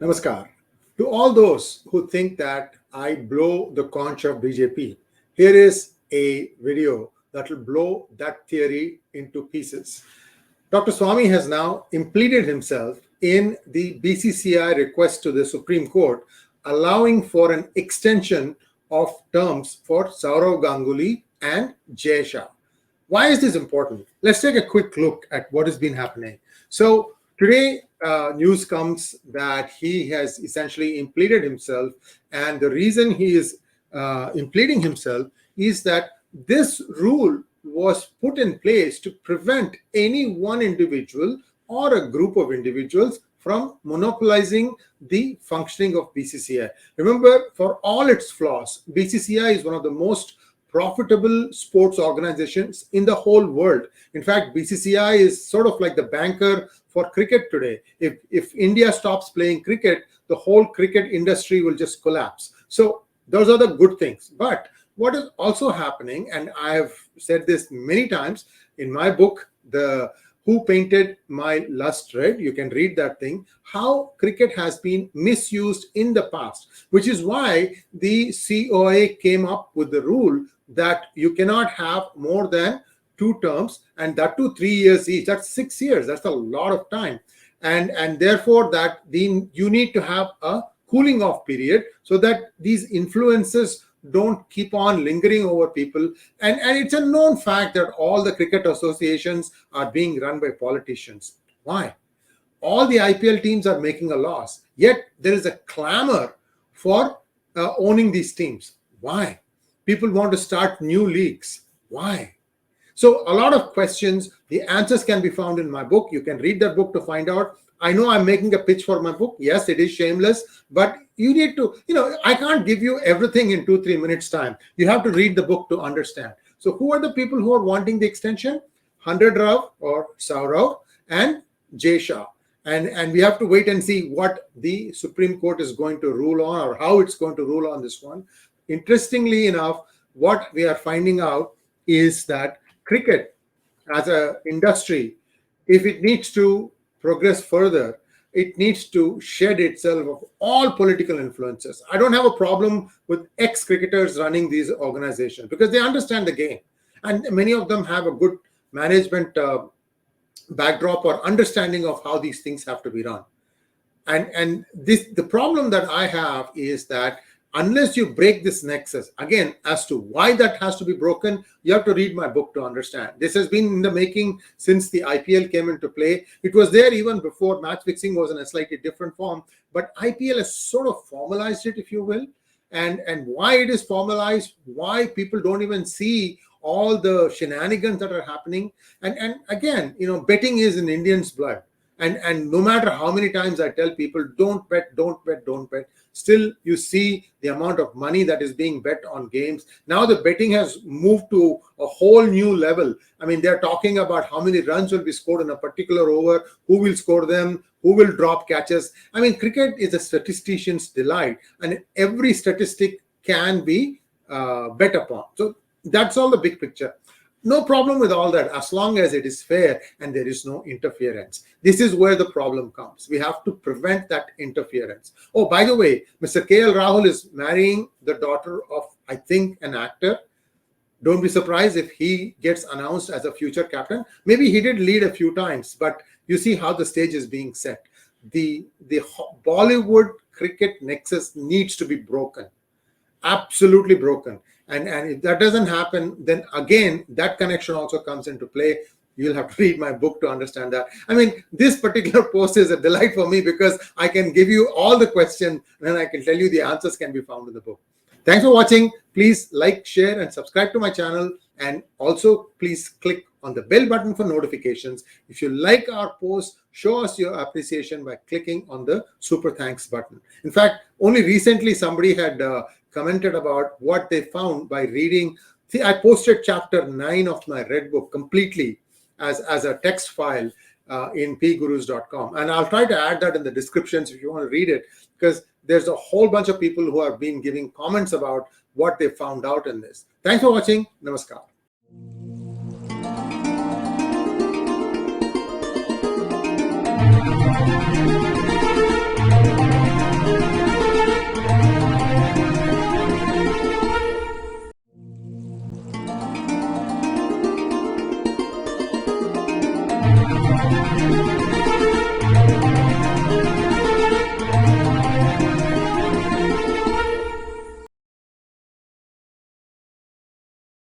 Namaskar. To all those who think that I blow the conch of BJP, here is a video that will blow that theory into pieces. Dr. Swamy has now impleaded himself in the BCCI request to the Supreme Court, allowing for an extension of terms for Sourav Ganguly and Jai Shah. Why is this important? Let's take a quick look at what has been happening. So today, news comes that he has essentially impleaded himself, and the reason he is impleading himself is that this rule was put in place to prevent any one individual or a group of individuals from monopolizing the functioning of BCCI. Remember, for all its flaws, BCCI is one of the most profitable sports organizations in the whole world. In fact, BCCI is sort of like the banker for cricket today. If India stops playing cricket, the whole cricket industry will just collapse. So those are the good things. But what is also happening, and I have said this many times in my book, the Who Painted My Lust Red, you can read that thing, how cricket has been misused in the past, which is why the COA came up with the rule that you cannot have more than 2 terms, and that too 3 years each. That's 6 years. That's a lot of time. And therefore you need to have a cooling off period so that these influences don't keep on lingering over people. And it's a known fact that all the cricket associations are being run by politicians. Why? All the IPL teams are making a loss, yet there is a clamor for owning these teams. Why? People want to start new leagues. Why? So a lot of questions, the answers can be found in my book. You can read that book to find out. I know I'm making a pitch for my book. Yes, it is shameless, but you need to, I can't give you everything in 2-3 minutes time. You have to read the book to understand. So who are the people who are wanting the extension? 100 Rav or Sourav and Jai Shah. And we have to wait and see what the Supreme Court is going to rule on, or how it's going to rule on this one. Interestingly enough, what we are finding out is that cricket as an industry, if it needs to progress further, it needs to shed itself of all political influences. I don't have a problem with ex-cricketers running these organizations because they understand the game. And many of them have a good management backdrop or understanding of how these things have to be run. And the problem that I have is that unless you break this nexus, again, as to why that has to be broken, you have to read my book to understand. This has been in the making since the IPL came into play. It was there even before match fixing was in a slightly different form, but IPL has sort of formalized it, if you will. And why it is formalized, why people don't even see all the shenanigans that are happening. And again, betting is in Indians' blood. And no matter how many times I tell people, don't bet, don't bet, don't bet, still you see the amount of money that is being bet on games. Now the betting has moved to a whole new level. I mean, they're talking about how many runs will be scored in a particular over, who will score them, who will drop catches. I mean, cricket is a statistician's delight, and every statistic can be bet upon. So that's all the big picture. No problem with all that, as long as it is fair and there is no interference. This is where the problem comes. We have to prevent that interference. Oh, by the way, Mr. KL Rahul is marrying the daughter of, I think, an actor. Don't be surprised if he gets announced as a future captain. Maybe he did lead a few times, but you see how the stage is being set. The Bollywood cricket nexus needs to be broken. Absolutely broken. And if that doesn't happen, then again, that connection also comes into play. You'll have to read my book to understand that. I mean, this particular post is a delight for me because I can give you all the questions and I can tell you the answers can be found in the book. Thanks for watching. Please like, share, and subscribe to my channel. And also, please click on the bell button for notifications. If you like our post, show us your appreciation by clicking on the super thanks button. In fact, only recently somebody had commented about what they found by reading. See, I posted chapter 9 of my red book completely as a text file in PGurus.com. And I'll try to add that in the descriptions if you want to read it, because there's a whole bunch of people who have been giving comments about what they found out in this. Thanks for watching. Namaskar. you.